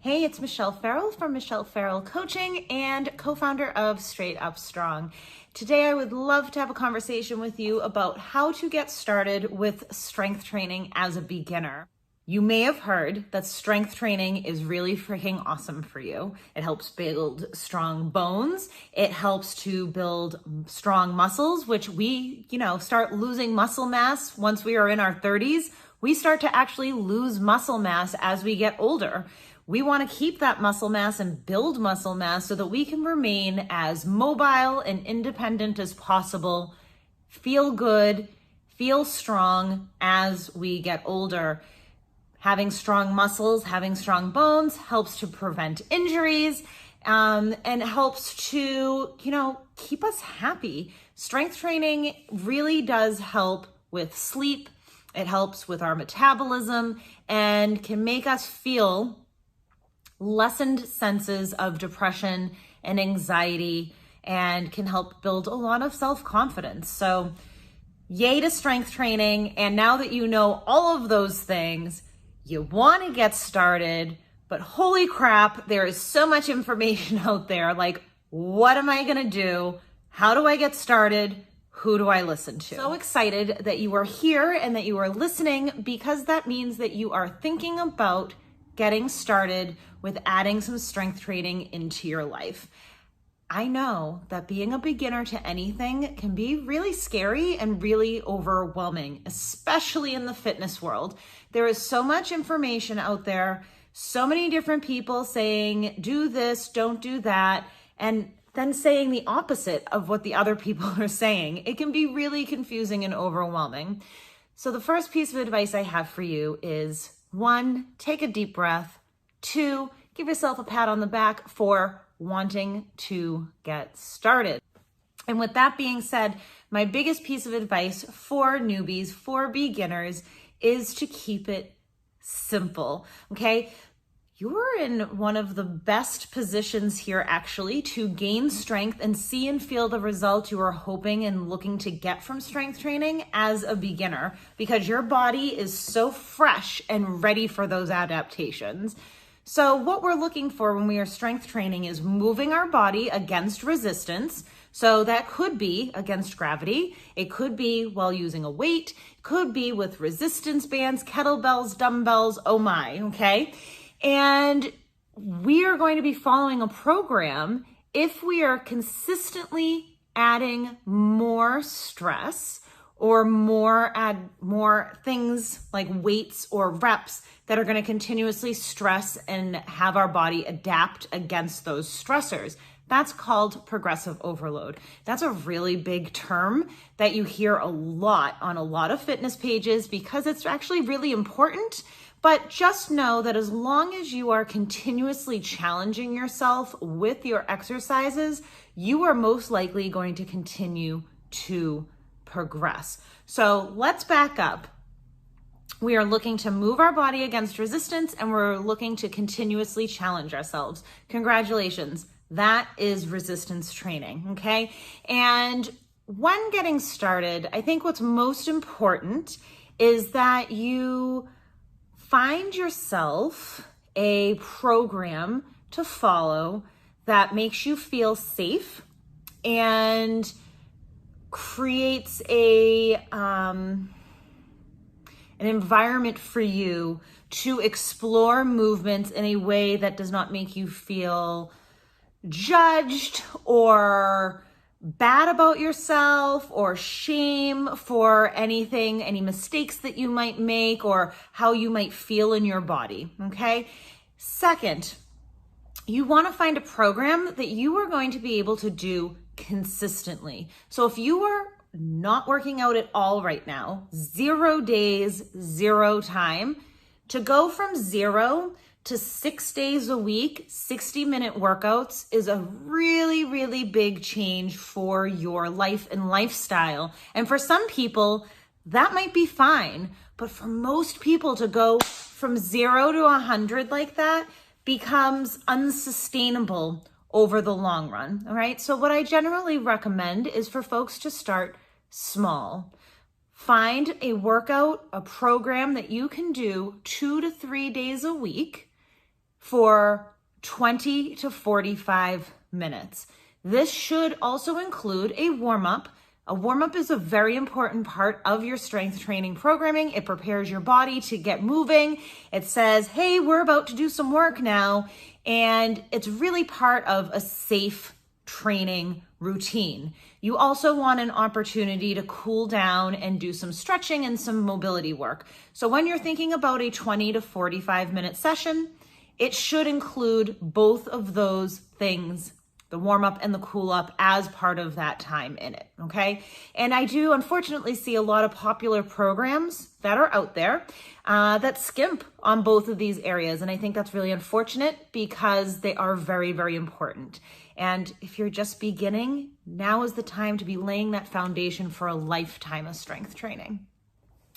Hey, it's Michelle Farrell from Michelle Farrell Coaching and co-founder of Straight Up Strong. Today, I would love to have a conversation with you about how to get started with strength training as a beginner. You may have heard that strength training is really freaking awesome for you. It helps build strong bones. It helps to build strong muscles, which we, start losing muscle mass once we are in our 30s. We start to actually lose muscle mass as we get older. We want to keep that muscle mass and build muscle mass so that we can remain as mobile and independent as possible, feel good, feel strong as we get older. Having strong muscles, having strong bones helps to prevent injuries and helps to, keep us happy. Strength training really does help with sleep. It helps with our metabolism and can make us feel lessened senses of depression and anxiety and can help build a lot of self-confidence. So yay to strength training. And now that you know all of those things, you want to get started, but holy crap, there is so much information out there. Like, what am I going to do? How do I get started? Who do I listen to? So excited that you are here and that you are listening, because that means that you are thinking about getting started with adding some strength training into your life. I know that being a beginner to anything can be really scary and really overwhelming, especially in the fitness world. There is so much information out there, so many different people saying, do this, don't do that, and then saying the opposite of what the other people are saying. It can be really confusing and overwhelming. So the first piece of advice I have for you is, 1, take a deep breath. 2, give yourself a pat on the back for wanting to get started. And with that being said, my biggest piece of advice for newbies, for beginners, is to keep it simple, okay? You're in one of the best positions here actually to gain strength and see and feel the results you are hoping and looking to get from strength training as a beginner, because your body is so fresh and ready for those adaptations. So what we're looking for when we are strength training is moving our body against resistance. So that could be against gravity. It could be while using a weight. It could be with resistance bands, kettlebells, dumbbells, oh my, okay? And we are going to be following a program if we are consistently adding more stress or add more things like weights or reps that are going to continuously stress and have our body adapt against those stressors. That's called progressive overload. That's a really big term that you hear a lot on a lot of fitness pages because it's actually really important. But just know that as long as you are continuously challenging yourself with your exercises, you are most likely going to continue to progress. So let's back up. We are looking to move our body against resistance and we're looking to continuously challenge ourselves. Congratulations. That is resistance training, okay? And when getting started, I think what's most important is that you find yourself a program to follow that makes you feel safe and creates an environment for you to explore movements in a way that does not make you feel judged or bad about yourself or shame for anything, any mistakes that you might make or how you might feel in your body, okay? Second, you want to find a program that you are going to be able to do consistently. So if you are not working out at all right now, 0 days, 0 time, to go from 0 to 6 days a week, 60-minute workouts is a really, really big change for your life and lifestyle. And for some people, that might be fine. But for most people to go from 0 to 100 like that becomes unsustainable over the long run, all right? So what I generally recommend is for folks to start small. Find a workout, a program that you can do 2 to 3 days a week for 20 to 45 minutes. This should also include a warm-up. A warm-up is a very important part of your strength training programming. It prepares your body to get moving. It says, hey, we're about to do some work now. And it's really part of a safe training routine. You also want an opportunity to cool down and do some stretching and some mobility work. So when you're thinking about a 20 to 45 minute session, it should include both of those things, the warm up and the cool up, as part of that time in it, okay? And I do unfortunately see a lot of popular programs that are out there that skimp on both of these areas. And I think that's really unfortunate because they are very, very important. And if you're just beginning, now is the time to be laying that foundation for a lifetime of strength training.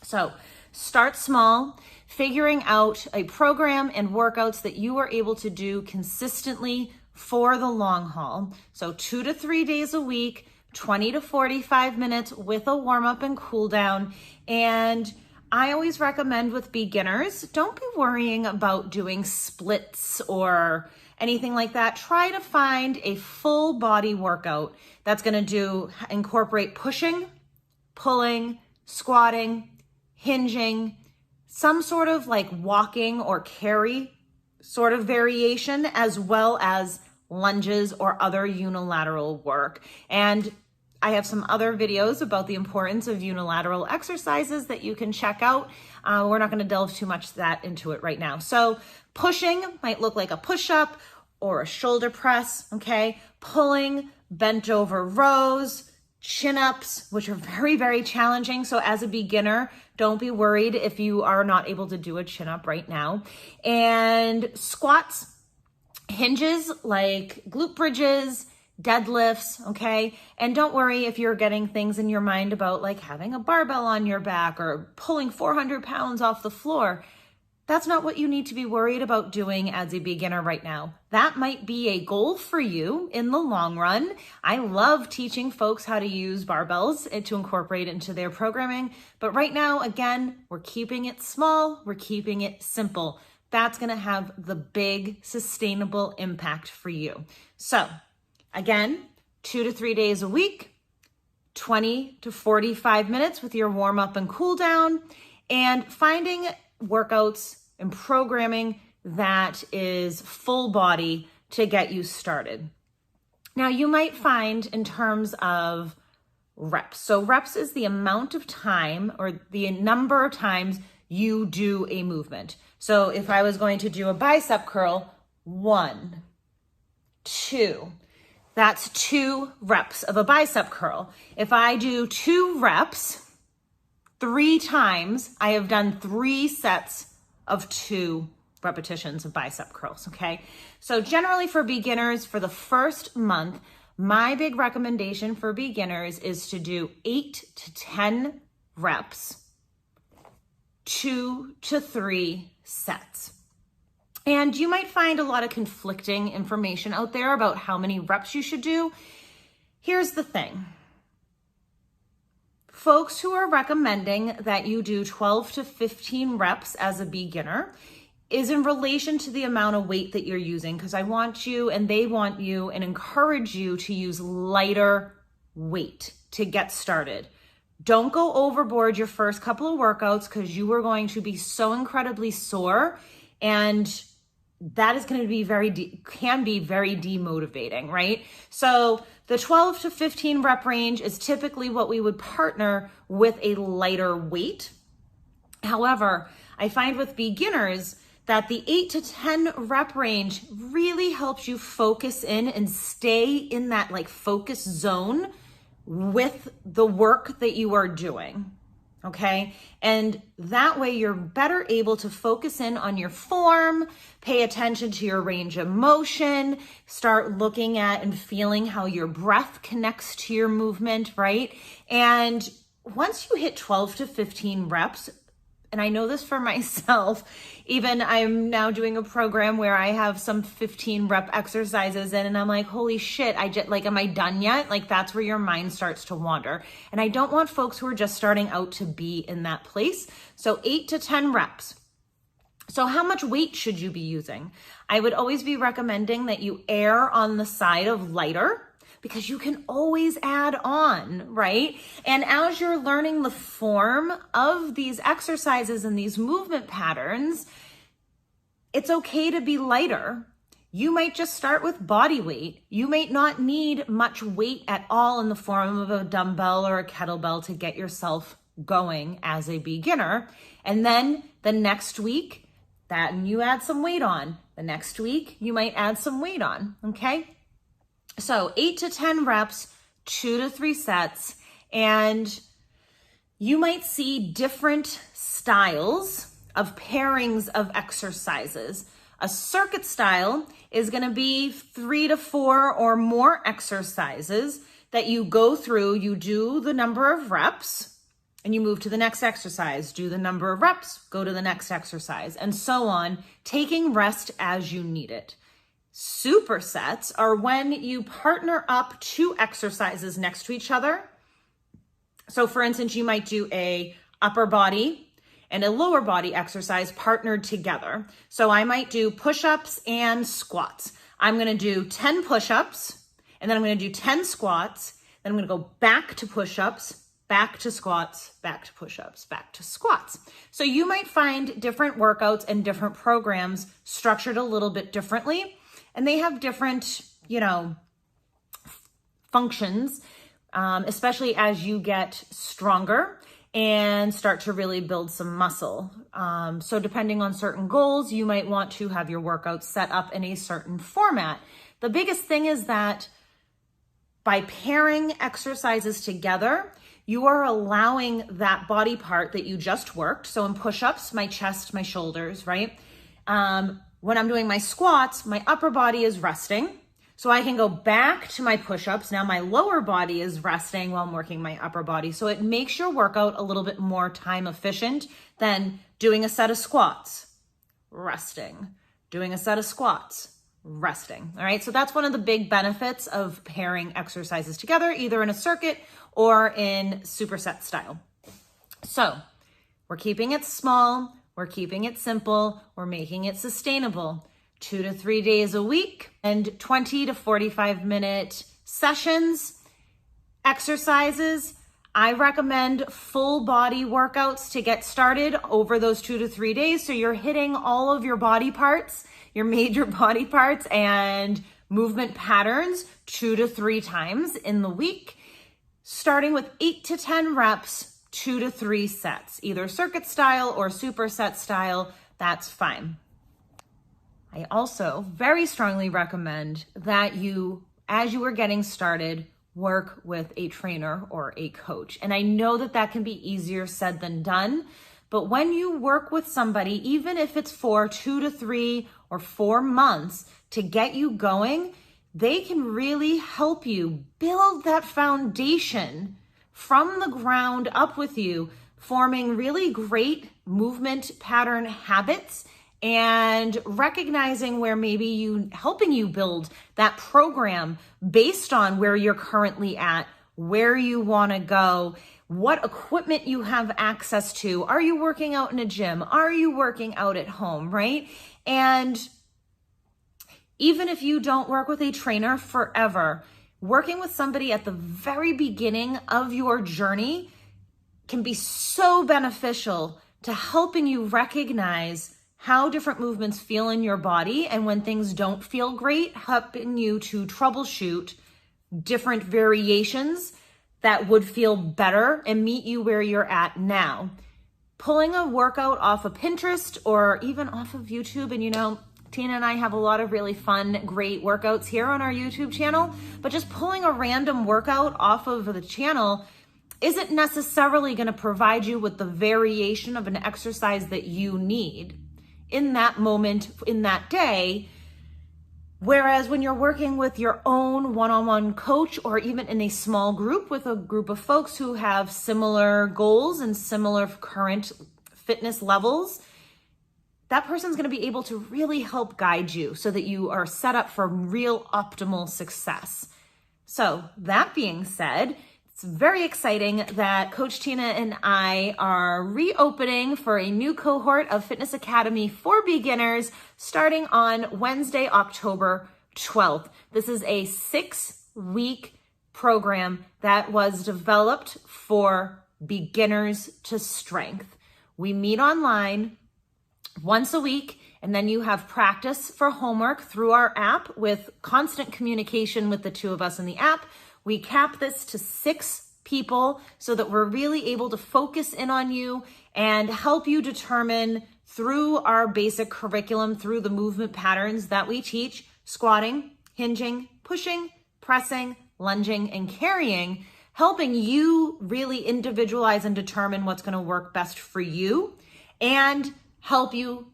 So start small, figuring out a program and workouts that you are able to do consistently for the long haul. So 2 to 3 days a week, 20 to 45 minutes with a warm up and cool down. And I always recommend with beginners, don't be worrying about doing splits or anything like that. Try to find a full body workout that's going to incorporate pushing, pulling, squatting, hinging, some sort of like walking or carry sort of variation, as well as lunges or other unilateral work. And I have some other videos about the importance of unilateral exercises that you can check out. We're not going to delve too much into it right now. So pushing might look like a push-up or a shoulder press, okay? Pulling, bent over rows, chin-ups, which are very, very challenging. So as a beginner, don't be worried if you are not able to do a chin-up right now. And squats, hinges like glute bridges, deadlifts, okay? And don't worry if you're getting things in your mind about like having a barbell on your back or pulling 400 pounds off the floor. That's not what you need to be worried about doing as a beginner right now. That might be a goal for you in the long run. I love teaching folks how to use barbells to incorporate into their programming. But right now, again, we're keeping it small. We're keeping it simple. That's going to have the big sustainable impact for you. So again, 2 to 3 days a week, 20 to 45 minutes with your warm up and cool down, and finding workouts and programming that is full body to get you started. Now you might find in terms of reps. So reps is the amount of time or the number of times you do a movement. So if I was going to do a bicep curl, 1, 2, that's 2 reps of a bicep curl. If I do 2 reps 3 times, I have done 3 sets of 2 repetitions of bicep curls, okay? So generally for beginners, for the first month, my big recommendation for beginners is to do 8 to 10 reps, 2 to 3 sets. And you might find a lot of conflicting information out there about how many reps you should do. Here's the thing. Folks who are recommending that you do 12 to 15 reps as a beginner is in relation to the amount of weight that you're using, because I want you and they want you and encourage you to use lighter weight to get started. Don't go overboard your first couple of workouts because you are going to be so incredibly sore, and that is going to be can be very demotivating, right? So the 12 to 15 rep range is typically what we would partner with a lighter weight. However, I find with beginners that the 8 to 10 rep range really helps you focus in and stay in that like focus zone with the work that you are doing. Okay. And that way you're better able to focus in on your form, pay attention to your range of motion, start looking at and feeling how your breath connects to your movement, right? And once you hit 12 to 15 reps, and I know this for myself, even I'm now doing a program where I have some 15 rep exercises in, and I'm like, holy shit, am I done yet? Like, that's where your mind starts to wander. And I don't want folks who are just starting out to be in that place. So 8 to 10 reps. So how much weight should you be using? I would always be recommending that you err on the side of lighter, because you can always add on, right? And as you're learning the form of these exercises and these movement patterns, it's okay to be lighter. You might just start with body weight. You might not need much weight at all in the form of a dumbbell or a kettlebell to get yourself going as a beginner. And then the next week, and you add some weight on. The next week, you might add some weight on, okay? So 8 to 10 reps, 2 to 3 sets, and you might see different styles of pairings of exercises. A circuit style is going to be 3 to 4 or more exercises that you go through. You do the number of reps and you move to the next exercise, do the number of reps, go to the next exercise, and so on, taking rest as you need it. Supersets are when you partner up 2 exercises next to each other. So for instance, you might do a upper body and a lower body exercise partnered together. So I might do push-ups and squats. I'm gonna do 10 push-ups, and then I'm gonna do 10 squats, then I'm gonna go back to push-ups, back to squats, back to push-ups, back to squats. So you might find different workouts and different programs structured a little bit differently. And they have different, functions, especially as you get stronger and start to really build some muscle. So depending on certain goals, you might want to have your workouts set up in a certain format. The biggest thing is that by pairing exercises together, you are allowing that body part that you just worked. So in push-ups, my chest, my shoulders, right? When I'm doing my squats, my upper body is resting. So I can go back to my push-ups. Now my lower body is resting while I'm working my upper body. So it makes your workout a little bit more time efficient than doing a set of squats, resting, doing a set of squats, resting. All right. So that's one of the big benefits of pairing exercises together, either in a circuit or in superset style. So we're keeping it small. We're keeping it simple. We're making it sustainable. 2 to 3 days a week and 20 to 45 minute sessions, exercises. I recommend full body workouts to get started over those 2 to 3 days. So you're hitting all of your body parts, your major body parts and movement patterns 2 to 3 times in the week, starting with 8 to 10 reps, 2 to 3 sets, either circuit style or superset style, that's fine. I also very strongly recommend that you, as you are getting started, work with a trainer or a coach. And I know that that can be easier said than done, but when you work with somebody, even if it's for 2 to 3 or 4 months to get you going, they can really help you build that foundation from the ground up with you, forming really great movement pattern habits and recognizing where maybe helping you build that program based on where you're currently at, where you want to go, what equipment you have access to. Are you working out in a gym? Are you working out at home, right? And even if you don't work with a trainer forever, working with somebody at the very beginning of your journey can be so beneficial to helping you recognize how different movements feel in your body, and when things don't feel great, helping you to troubleshoot different variations that would feel better and meet you where you're at now. Pulling a workout off of Pinterest or even off of YouTube, and Tina and I have a lot of really fun, great workouts here on our YouTube channel, but just pulling a random workout off of the channel isn't necessarily going to provide you with the variation of an exercise that you need in that moment, in that day. Whereas when you're working with your own one-on-one coach, or even in a small group with a group of folks who have similar goals and similar current fitness levels, that person's going to be able to really help guide you so that you are set up for real optimal success. So that being said, It's very exciting that Coach Tina and I are reopening for a new cohort of Fitness Academy for Beginners starting on Wednesday, October 12th. This is a 6-week program that was developed for beginners to strength. We meet online once a week, and then you have practice for homework through our app with constant communication with the two of us in the app. We cap this to 6 people so that we're really able to focus in on you and help you determine through our basic curriculum, through the movement patterns that we teach, squatting, hinging, pushing, pressing, lunging, and carrying, helping you really individualize and determine what's going to work best for you and help you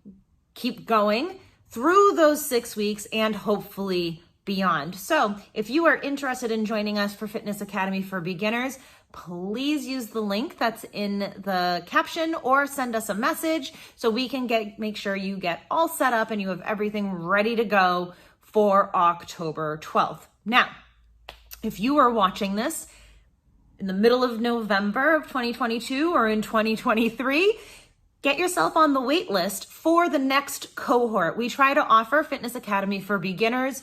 keep going through those 6 weeks and hopefully beyond. So if you are interested in joining us for Fitness Academy for Beginners, please use the link that's in the caption or send us a message so we can make sure you get all set up and you have everything ready to go for October 12th. Now, if you are watching this in the middle of November of 2022 or in 2023, get yourself on the wait list for the next cohort. We try to offer Fitness Academy for Beginners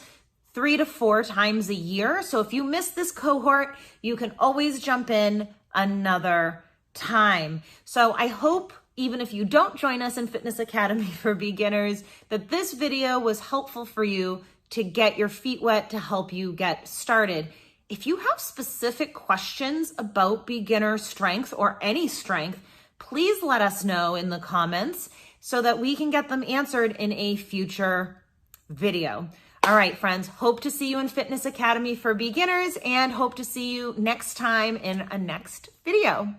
3 to 4 times a year. So if you miss this cohort, you can always jump in another time. So I hope, even if you don't join us in Fitness Academy for Beginners, that this video was helpful for you to get your feet wet, to help you get started. If you have specific questions about beginner strength or any strength, please let us know in the comments so that we can get them answered in a future video. All right, friends, hope to see you in Fitness Academy for Beginners and hope to see you next time in a next video.